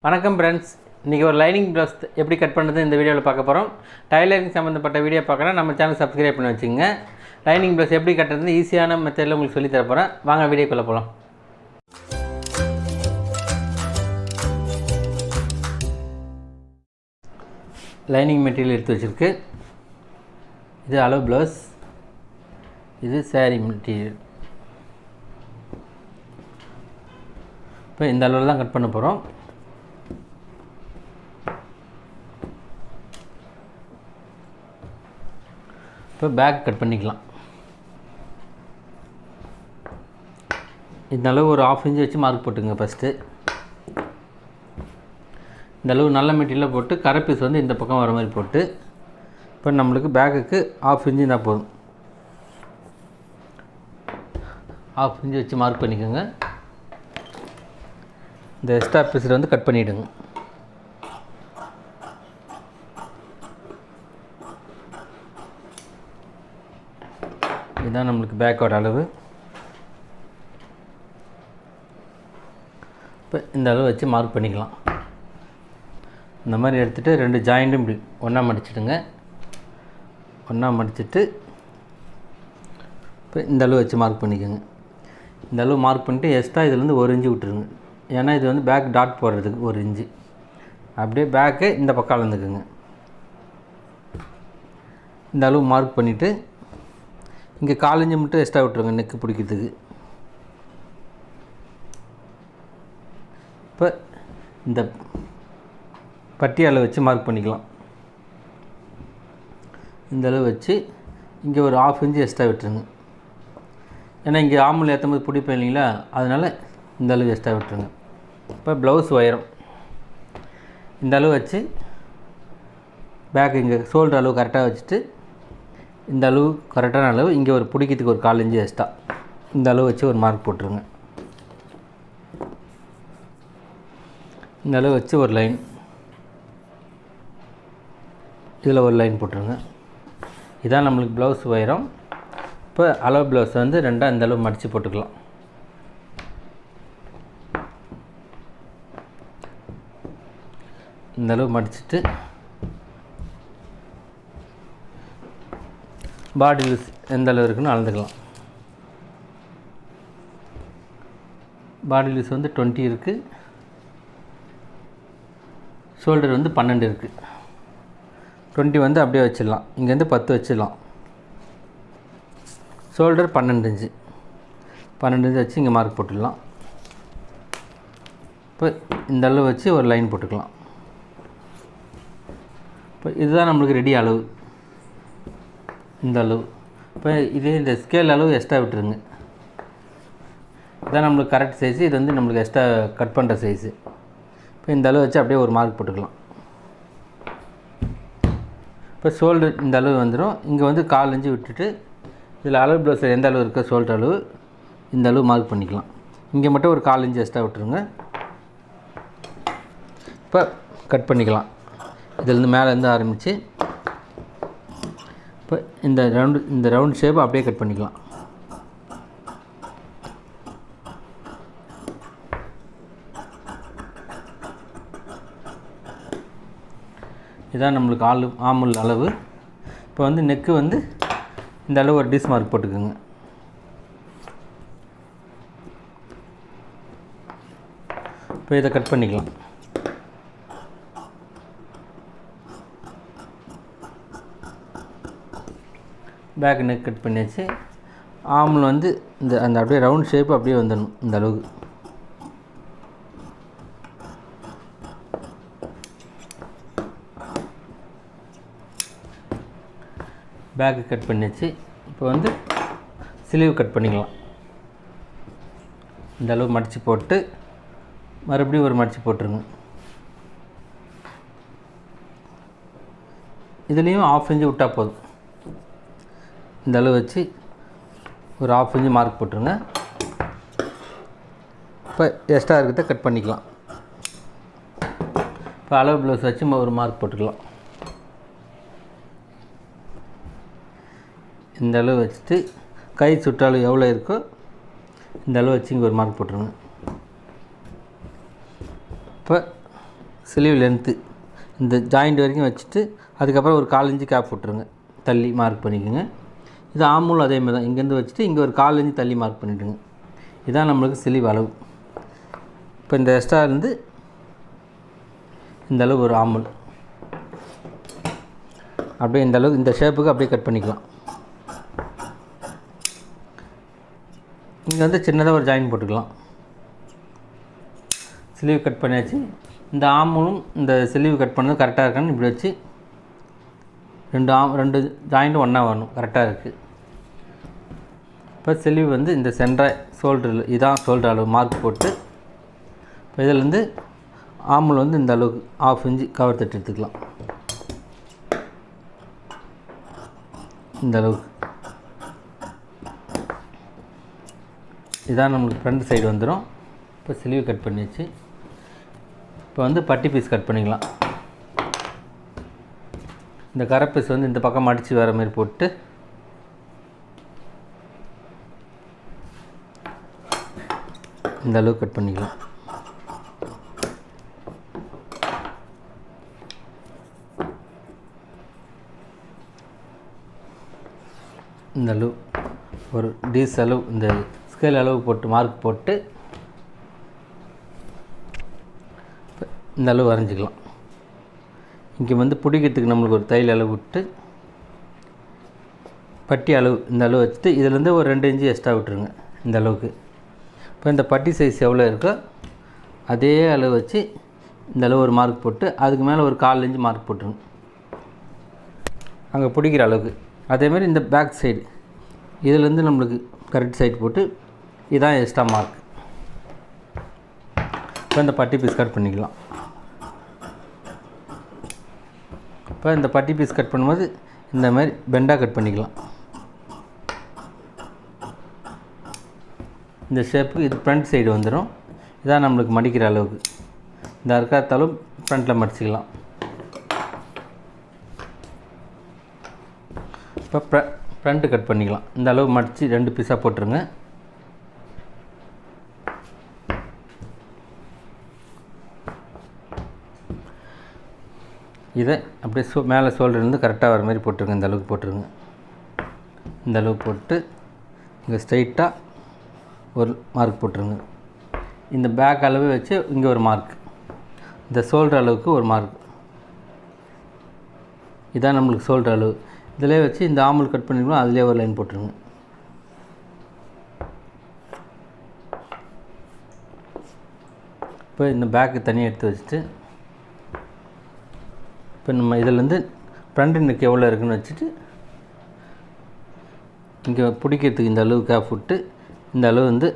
வணக்கம் ஃப்ரெண்ட்ஸ், இன்றைக்கி ஒரு லைனிங் ப்ளவுஸ் எப்படி கட் பண்ணுறது இந்த வீடியோவில் பார்க்க போகிறோம். டைலரிங் சம்மந்தப்பட்ட வீடியோ பார்க்குறேன், நம்ம சேனல் சப்ஸ்கிரைப் பண்ணி வச்சுங்க. லைனிங் ப்ளவுஸ் எப்படி கட்டுறது ஈஸியான மெத்தடில் உங்களுக்கு சொல்லி தர போகிறேன். வாங்க வீடியோக்குள்ளே போகலாம். லைனிங் மெட்டீரியல் எடுத்து வச்சுருக்கு. இது அளவு ப்ளவுஸ், இது சாரீ மெட்டீரியல். இப்போ இந்த அளவில் தான் கட் பண்ண போகிறோம். இப்போ பேக் கட் பண்ணிக்கலாம். இந்த அளவு ஒரு 1/2 இன்ச் வச்சு மார்க் போட்டுங்க. ஃபஸ்ட்டு இந்த அளவு நல்ல மெட்டீரியலாக போட்டு கரை பீஸ் வந்து இந்த பக்கம் வர மாதிரி போட்டு, இப்போ நம்மளுக்கு பேக்குக்கு 1/2 இன்ச்சு தான் போதும். 1/2 இன்ச்சு வச்சு மார்க் பண்ணிக்கோங்க. இந்த எக்ஸ்ட்ரா பீஸில் வந்து கட் பண்ணிவிடுங்க. இதுதான் நம்மளுக்கு பேக்கோட அளவு. இப்போ இந்த அளவு வச்சு மார்க் பண்ணிக்கலாம். இந்த மாதிரி எடுத்துகிட்டு 2 ஜாயிண்ட்டும் இப்படி ஒன்றா மடிச்சிடுங்க. ஒன்றா மடிச்சுட்டு இப்போ இந்த அளவு வச்சு மார்க் பண்ணிக்கோங்க. இந்த அளவு மார்க் பண்ணிட்டு எக்ஸ்ட்ரா இதுலேருந்து 1 இன்ச்சு விட்டுருங்க. ஏன்னா இது வந்து பேக் டாட் போடுறதுக்கு 1 இன்ச்சு. அப்படியே பேக்கு இந்த பக்கம் அளந்துக்குங்க. இந்த அளவு மார்க் பண்ணிவிட்டு இங்கே 1/4 இன்ச்சு மட்டும் எக்ஸ்ட்ரா விட்டுருங்க நெக்கு பிடிக்கிறதுக்கு. இப்போ இந்த பட்டி அளவு வச்சு மார்க் பண்ணிக்கலாம். இந்த அளவு வச்சு இங்கே ஒரு 1/2 இன்ச்சு எக்ஸ்ட்ரா விட்டுருங்க. ஏன்னா இங்கே ஆம்பல் ஏற்றும் போது பிடிப்பேன் இல்லைங்களா, அதனால் இந்த அளவு எக்ஸ்ட்ரா விட்டுருங்க. இப்போ ப்ளவுஸ் உயரம் இந்த அளவு வச்சு பேக் இங்கே ஷோல்டர் அளவு கரெக்டாக வச்சுட்டு, இந்த அளவு கரெக்டான அளவு இங்கே ஒரு பிடிக்கிறதுக்கு ஒரு 1/4 இன்ச்சு எக்ஸ்ட்ரா இந்த அளவு வச்சு ஒரு மார்க் போட்டுருங்க. இந்த அளவு வச்சு ஒரு லைன், இதில் ஒரு லைன் போட்டுருங்க. இதான் நம்மளுக்கு ப்ளவுஸ் உயரம். இப்போ அளவு ப்ளவுஸ் வந்து 2 இந்த அளவு மடித்து போட்டுக்கலாம். இந்த அளவு மடிச்சுட்டு பாடி லூஸ் எந்த அளவு இருக்குன்னு அளந்துக்கலாம். பாடி லூஸ் வந்து 20 இருக்குது. ஷோல்டர் வந்து 12 இருக்குது. 20 வந்து அப்படியே வச்சிடலாம். இங்கேருந்து 10 வச்சிடலாம். Shoulder 12 inch. 12 இன்ச்சு வச்சு இங்கே மார்க் போட்டுடலாம். இப்போ இந்த அளவு வச்சு ஒரு லைன் போட்டுக்கலாம். இப்போ இதுதான் நம்மளுக்கு ரெடி அளவு. இந்த அளவு. இப்போ இதே இந்த ஸ்கேல் அளவு எக்ஸ்ட்ரா விட்டுருங்க. இதுதான் நம்மளுக்கு கரெக்ட் சைஸு. இது வந்து நம்மளுக்கு எக்ஸ்ட்ரா கட் பண்ணுற சைஸு. இப்போ இந்த அளவு வச்சு அப்படியே ஒரு மார்க் போட்டுக்கலாம். இப்போ ஷோல்டர் இந்த அளவு வந்துடும். இங்கே வந்து 1/4 இன்ச்சு விட்டுட்டு இதில் அளவு ப்ளவுஸில் எந்த அளவு இருக்கோ ஷோல்டர் அளவு இந்த அளவு மார்க் பண்ணிக்கலாம். இங்கே மட்டும் ஒரு 1/4 இன்ச்சு எக்ஸ்ட்ரா விட்டுருங்க. இப்போ கட் பண்ணிக்கலாம். இதிலேருந்து மேலேருந்து ஆரம்பித்து இப்போ இந்த ரவுண்ட் ஷேப் அப்படியே கட் பண்ணிக்கலாம். இதான் நம்மளுக்கு ஆமுல் அளவு. இப்போ வந்து நெக்கு வந்து இந்த அளவு ஒரு டிஸ் மார்க் போட்டுக்கோங்க. இப்போ இதை கட் பண்ணிக்கலாம். பேக் நெக் கட் பண்ணியாச்சு. ஆம்ல வந்து அந்த அப்படியே ரவுண்ட் ஷேப் அப்படியே வந்துடணும். இந்த அளவுக்கு பேக்கு கட் பண்ணியாச்சு. இப்போ வந்து ஸ்லீவ் கட் பண்ணிக்கலாம். இந்த அளவு மடித்து போட்டு மறுபடியும் ஒரு மடித்து போட்டுருங்க. இதுலேயும் 1/2 இன்ச்சு விட்டால் போதும். இந்த அளவு வச்சு ஒரு 1/2 இன்ச்சு மார்க் போட்டுருங்க. இப்போ எக்ஸ்ட்ரா இருக்கிறத கட் பண்ணிக்கலாம். இப்போ அளவு ப்ளவுஸ் வச்சு ஒரு மார்க் போட்டுக்கலாம். இந்த அளவு வச்சுட்டு கை சுற்றளவு எவ்வளோ இருக்கோ இந்த அளவு வச்சு இங்கே ஒரு மார்க் போட்டுருங்க. இப்போ ஸ்லீவ் லென்த்து இந்த ஜாயிண்ட் வரைக்கும் வச்சுட்டு அதுக்கப்புறம் ஒரு 1/4 இன்ச்சு கேப் விட்ருங்க, தள்ளி மார்க் பண்ணிக்கோங்க. இது ஆமும் அதேமாதிரி தான், இங்கேருந்து வச்சுட்டு இங்கே ஒரு 1/4 இன்ச்சு தள்ளி மார்க் பண்ணிவிடுங்க. இதான் நம்மளுக்கு ஸ்லீவ் அளவு. இப்போ இந்த எக்ஸ்ட்ராலேருந்து இந்த அளவு ஒரு ஆமுல் அப்படியே இந்த அளவுக்கு இந்த ஷேப்புக்கு அப்படியே கட் பண்ணிக்கலாம். இங்கே வந்து சின்னதாக ஒரு ஜாயின் போட்டுக்கலாம். ஸ்லீவ் கட் பண்ணியாச்சு. இந்த ஆமும் இந்த ஸ்லீவ் கட் பண்ணது கரெக்டாக இருக்கான்னு இப்படி வச்சு ரெண்டு ஜாயிண்ட்டும் ஒன்றா வரணும், கரெக்டாக இருக்குது. இப்போ ஸ்லீவ் வந்து இந்த சென்டர் ஷோல்டரில் இதான் ஷோல்டர் அளவு மார்க் போட்டு இப்போ இதிலேருந்து ஆமுல் வந்து இந்த அளவுக்கு 1/2 இன்ச்சு கவர் தட்டு எடுத்துக்கலாம். இந்த அளவுக்கு இதான் நம்மளுக்கு ஃப்ரண்ட் சைடு வந்துடும். இப்போ ஸ்லீவ் கட் பண்ணியாச்சு. இப்போ வந்து பட்டி பீஸ் கட் பண்ணிக்கலாம். இந்த கரை பீஸ் வந்து இந்த பக்கம் மடித்து வர மாதிரி போட்டு இந்த அளவுக்கு கட் பண்ணிக்கலாம். இந்த அளவு ஒரு டீஸ் அளவு இந்த ஸ்கேல் அளவு போட்டு மார்க் போட்டு இந்த அளவு வரைஞ்சிக்கலாம். இங்கே வந்து பிடிக்கிறதுக்கு நம்மளுக்கு ஒரு தையல் அளவு விட்டு பட்டி அளவு இந்த அளவு வச்சுட்டு இதிலேருந்து ஒரு 2 இன்ச்சு எக்ஸ்ட்ரா விட்டுருங்க இந்த அளவுக்கு. இப்போ இந்த பட்டி சைஸ் எவ்வளோ இருக்கோ அதே அளவு வச்சு இந்த அளவு ஒரு மார்க் போட்டு அதுக்கு மேலே ஒரு 1/4 இன்ச்சு மார்க் போட்டுருங்க அங்கே பிடிக்கிற அளவுக்கு. அதேமாதிரி இந்த பேக் சைடு இதிலேருந்து நம்மளுக்கு கரெக்ட் சைடு போட்டு இதான் எக்ஸ்ட்ரா மார்க். இப்போ இந்த பட்டி பீஸ் கட் பண்ணிக்கலாம். இப்போ இந்த பட்டி பீஸ் கட் பண்ணும்போது இந்த மாதிரி பெண்டாக கட் பண்ணிக்கலாம். இந்த ஷேப்புக்கு இது ஃப்ரண்ட் சைடு வந்துடும். இதான் நம்மளுக்கு மடிக்கிற அளவுக்கு. இந்த அறுக்காத்தாலும் ஃப்ரண்ட்டில் மடிச்சிக்கலாம். இப்போ ஃப்ரண்ட்டு கட் பண்ணிக்கலாம். இந்த அளவு மடித்து 2 பீஸாக போட்டுருங்க. இதை அப்படியே மேலே ஷோல்டர்லேருந்து கரெக்டாக வர மாதிரி போட்டுருங்க. இந்த அளவுக்கு போட்டுருங்க. இந்த அளவு போட்டு இங்கே ஸ்ட்ரைட்டாக ஒரு மார்க் போட்டுருங்க. இந்த பேக் அளவு வச்சு இங்கே ஒரு மார்க், இந்த ஷோல்டர் அளவுக்கு ஒரு மார்க். இதான் நம்மளுக்கு ஷோல்டர் அளவு. இதிலே வச்சு இந்த ஆமுல் கட் பண்ணிக்கலாம், அதிலே ஒரு லைன் போட்டுருங்க. இப்போ இந்த பேக்கு தனியாக எடுத்து வச்சுட்டு இப்போ நம்ம இதிலேருந்து ஃப்ரண்ட் நெக் எவ்வளோ இருக்குதுன்னு வச்சுட்டு இங்கே பிடிக்கிறதுக்கு இந்த அளவு கேப் விட்டு இந்த அளவு வந்து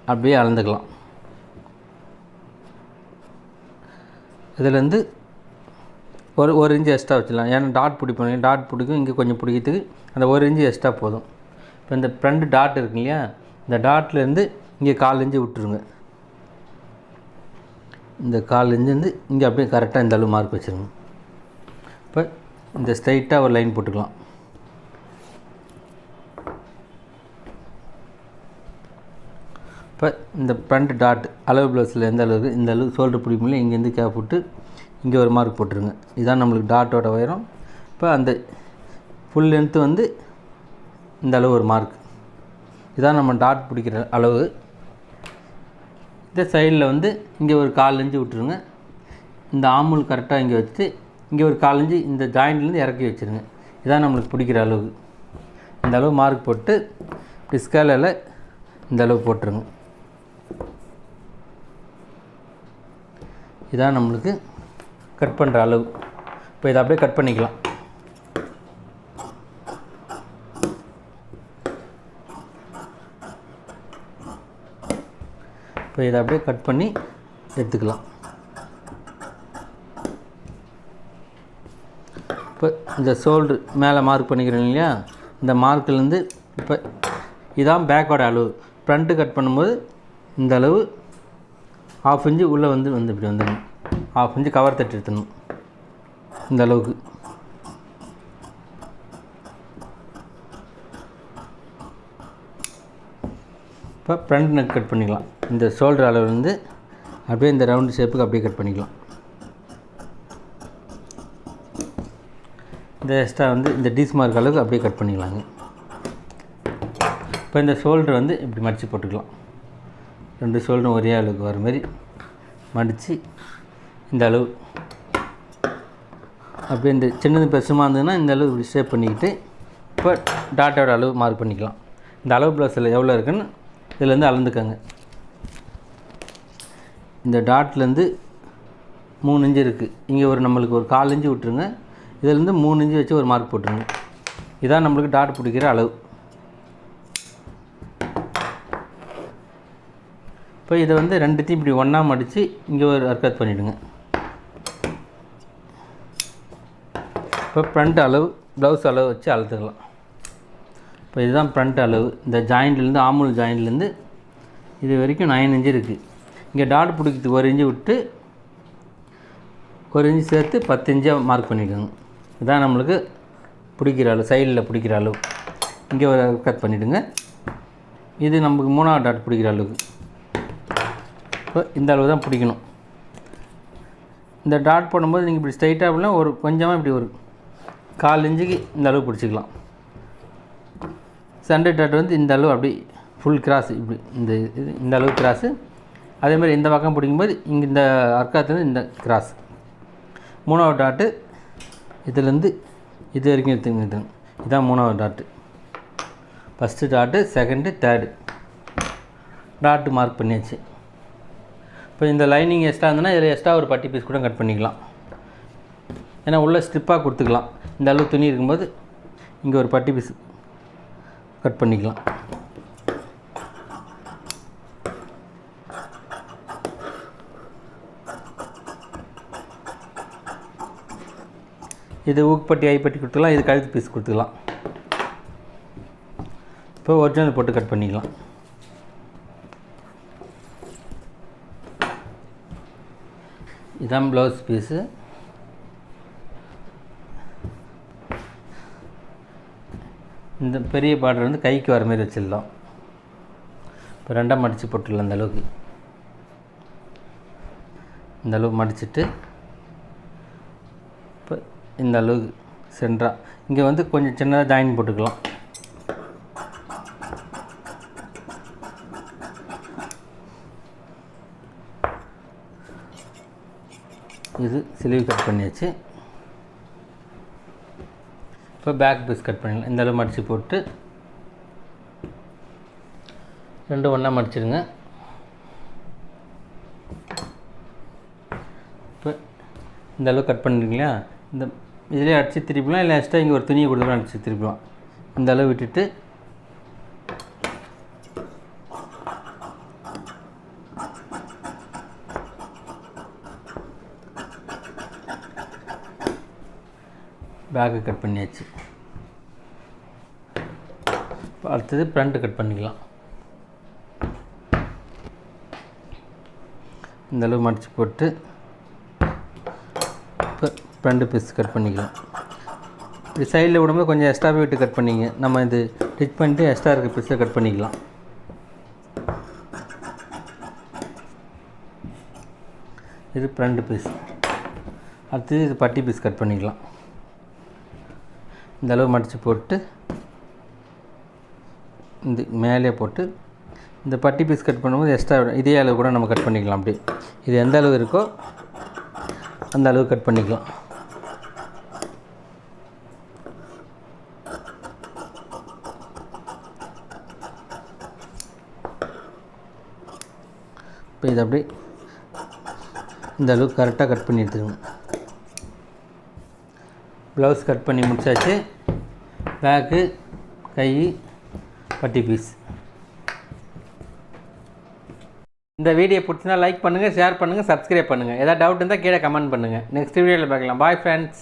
அப்படியே அளந்துக்கலாம். இதிலேருந்து ஒரு இன்ச்சு எக்ஸ்ட்ரா வச்சிடலாம். ஏன்னா டாட் பிடிப்போம், டாட் பிடிக்கும். இங்கே கொஞ்சம் பிடிக்கிறதுக்கு அந்த 1 இன்ச்சு எக்ஸ்ட்ரா போதும். இப்போ இந்த ஃப்ரண்ட் டாட் இருக்கு இல்லையா, இந்த டாட்லேருந்து இங்கே 1/4 இன்ச்சு விட்டுருங்க. இந்த 1/4 இன்ச்சு வந்து இங்கே அப்படியே கரெக்டாக இந்த அளவு மார்க் வச்சுருங்க. இப்போ இந்த ஸ்ட்ரைட்டாக ஒரு லைன் போட்டுக்கலாம். இப்போ இந்த ஃப்ரண்ட் டாட் அளவு ப்ளவுஸில் எந்த அளவுக்கு இந்த அளவு ஷோல்டர் பிடிக்கும்ல, இங்கேருந்து கேப் விட்டு இங்கே ஒரு மார்க் போட்டுருங்க. இதுதான் நம்மளுக்கு டாட்டோட உயரம். இப்போ அந்த ஃபுல் லென்த்து வந்து இந்த அளவு ஒரு மார்க். இதான் நம்ம டாட் பிடிக்கிற அளவு. இந்த சைடில் வந்து இங்கே ஒரு 1/4 இன்ச்சு விட்டுருங்க. இந்த ஆமுல் கரெக்டாக இங்கே வச்சுட்டு இங்கே ஒரு 1/4 இன்ச்சு இந்த ஜாயிண்ட்லேருந்து இறக்கி வச்சுருங்க. இதான் நம்மளுக்கு பிடிக்கிற அளவு. இந்த அளவு மார்க் போட்டு இப்படி ஸ்கேலில் இந்த அளவு போட்டுருங்க. இதான் நம்மளுக்கு கட் பண்ணுற அளவு. இப்போ இதை அப்படியே கட் பண்ணிக்கலாம். இப்போ இதை அப்படியே கட் பண்ணி எடுத்துக்கலாம். இப்போ இந்த ஷோல்ட்ரு மேலே மார்க் பண்ணிக்கிறோம் இல்லையா, இந்த மார்க்கிலேருந்து இப்போ இதான் பேக்கோட அளவு. ஃப்ரண்ட்டு கட் பண்ணும்போது இந்த அளவு 1/2 இன்ச்சு உள்ளே வந்து இப்படி வந்துடணும். 1/2 இன்ச்சு கவர் தட்டு எடுத்துடணும் இந்த அளவுக்கு. இப்போ ஃப்ரண்ட் நெக் கட் பண்ணிக்கலாம். இந்த ஷோல்டர் அளவுலேருந்து அப்படியே இந்த ரவுண்டு ஷேப்புக்கு அப்படியே கட் பண்ணிக்கலாம். இந்த எக்ஸ்ட்ரா வந்து இந்த டீஸ் மார்க் அளவுக்கு அப்படியே கட் பண்ணிக்கலாங்க. இப்போ இந்த ஷோல்டர் வந்து இப்படி மடித்து போட்டுக்கலாம். 2 ஷோல்டரும் ஒரே அளவுக்கு வர மாதிரி மடித்து இந்த அளவு அப்படியே இந்த சின்னது பெருசுமாக இருந்ததுன்னா இந்த அளவு இப்படி ஷேப் பண்ணிக்கிட்டு இப்போ டாட்டோட அளவு மார்க் பண்ணிக்கலாம். இந்த அளவு ப்ளஸில் எவ்வளோ இருக்குன்னு இதுலேருந்து அளந்துக்கங்க. இந்த டாட்லேருந்து 3 இன்ச்சு இருக்குது. இங்கே நம்மளுக்கு ஒரு 1/4 இன்ச்சு விட்டுருங்க. இதிலேருந்து 3 இன்ச்சு வச்சு ஒரு மார்க் போட்டுருங்க. இதான் நம்மளுக்கு டாட் பிடிக்கிற அளவு. இப்போ இதை வந்து 2த்தையும் இப்படி ஒன்றா மடித்து இங்கே ஒரு அர்க்கத் பண்ணிவிடுங்க. இப்போ ஃப்ரண்ட் அளவு ப்ளவுஸ் அளவு வச்சு அளத்துக்கலாம். இப்போ இதுதான் ஃப்ரண்ட் அளவு. இந்த ஜாயிண்ட்லேருந்து ஆமூல் ஜாயிண்ட்லேருந்து இது வரைக்கும் 9 இன்ச்சு இருக்குது. இங்கே டாட் பிடிக்கிறதுக்கு 1 இன்ச்சு விட்டு 1 இன்ச்சு சேர்த்து 10 இன்ச்சாக மார்க் பண்ணிவிடுங்க. இதுதான் நம்மளுக்கு பிடிக்கிற அளவு, சைடில் பிடிக்கிற அளவு. இங்கே ஒரு கட் பண்ணிவிடுங்க. இது நமக்கு 3வது டாட் பிடிக்கிற அளவுக்கு. இப்போ இந்த அளவு தான் பிடிக்கணும். இந்த டாட் போடும்போது நீங்கள் இப்படி ஸ்ட்ரைட்டாக அப்படின்னா ஒரு கொஞ்சமாக இப்படி ஒரு 1/4 இன்ச்சுக்கு இந்த அளவு பிடிச்சிக்கலாம். சென்டர் டாட் வந்து இந்த அளவு அப்படி ஃபுல் கிராஸ் இப்படி இந்த அளவு கிராஸு. அதேமாதிரி இந்த பக்கம் பிடிக்கும்போது இங்கே இந்த அர்க்காத்துலேருந்து இந்த கிராஸ். 3வது டாட்டு இதுலேருந்து இது வரைக்கும் எடுத்துங்க. இதுதான் 3வது dot. First dot, second, third dot mark பண்ணியாச்சு. இப்போ இந்த லைனிங் எக்ஸ்ட்ரா இருந்ததுன்னா இதில் எக்ஸ்ட்ரா ஒரு பட்டி பீஸ் கூட கட் பண்ணிக்கலாம். ஏன்னா உள்ளே ஸ்ட்ரிப்பாக கொடுத்துக்கலாம். இந்த அளவு துணி இருக்கும்போது இங்கே ஒரு பட்டி பீஸ் கட் பண்ணிக்கலாம். இது ஊக்குப்பட்டி ஐப்பட்டி கொடுத்துக்கலாம். இது கழுத்து பீஸ் கொடுத்துக்கலாம். இப்போ ஒரிஜினல் போட்டு கட் பண்ணிக்கலாம். இதான் ப்ளவுஸ் பீஸு. இந்த பெரிய பார்டர் வந்து கைக்கு வர மாதிரி வச்சிடலாம். இப்போ 2ஆக மடித்து போட்டுடலாம். இந்த அளவுக்கு இந்த அளவு மடிச்சுட்டு இப்போ இந்த அளவுக்கு சென்டராக இங்கே வந்து கொஞ்சம் சின்னதாக ஜாயின் போட்டுக்கலாம். இது ஸ்லீவ் கட் பண்ணியாச்சு. இப்போ பேக் பீஸ் கட் பண்ணிடலாம். இந்த அளவு மடித்து போட்டு 2 ஒன்றா மடிச்சிடுங்க. இப்போ இந்த அளவு கட் பண்ணிருக்கீங்களா, இந்த இதிலே அடித்து திருப்பிக்கலாம். இல்லை எக்ஸ்ட்ரா இங்கே ஒரு துணியை கொடுத்து அடித்து திருப்பிக்கலாம். இந்த அளவு விட்டுட்டு பேக்கு கட் பண்ணியாச்சு. இப்போ அடுத்தது ஃப்ரண்ட்டு கட் பண்ணிக்கலாம். இந்த அளவு மடித்து போட்டு இப்போ ஃப்ரண்ட்டு பீஸ் கட் பண்ணிக்கலாம். இப்படி சைடில் விடும்போது கொஞ்சம் எக்ஸ்ட்ராவே விட்டு கட் பண்ணிங்க. நம்ம இது ஸ்டிச் பண்ணிட்டு எக்ஸ்ட்ரா இருக்க பீஸை கட் பண்ணிக்கலாம். இது ஃப்ரண்ட் பீஸ். அடுத்தது இது பட்டி பீஸ் கட் பண்ணிக்கலாம். இந்த அளவு மடித்து போட்டு இந்த மேலே போட்டு இந்த பட்டி பீஸ் கட் பண்ணும்போது எக்ஸ்ட்ரா இதே அளவு கூட நம்ம கட் பண்ணிக்கலாம். அப்படி இது எந்த அளவு இருக்கோ அந்த அளவு கட் பண்ணிக்கலாம். இப்போ இது அப்படி இந்த அளவுக்கு கரெக்டாக கட் பண்ணி எடுத்துக்கணும். ப்ளவுஸ் கட் பண்ணி முடிச்சாச்சு. பேக்கு, கை, பட்டி பீஸ். இந்த வீடியோ பிடிச்சினா லைக் பண்ணுங்கள், ஷேர் பண்ணுங்கள், சப்ஸ்கிரைப் பண்ணுங்கள். ஏதாவது டவுட் இருந்தால் கீழே கமெண்ட் பண்ணுங்கள். நெக்ஸ்ட் வீடியோவில் பார்க்கலாம். Bye friends.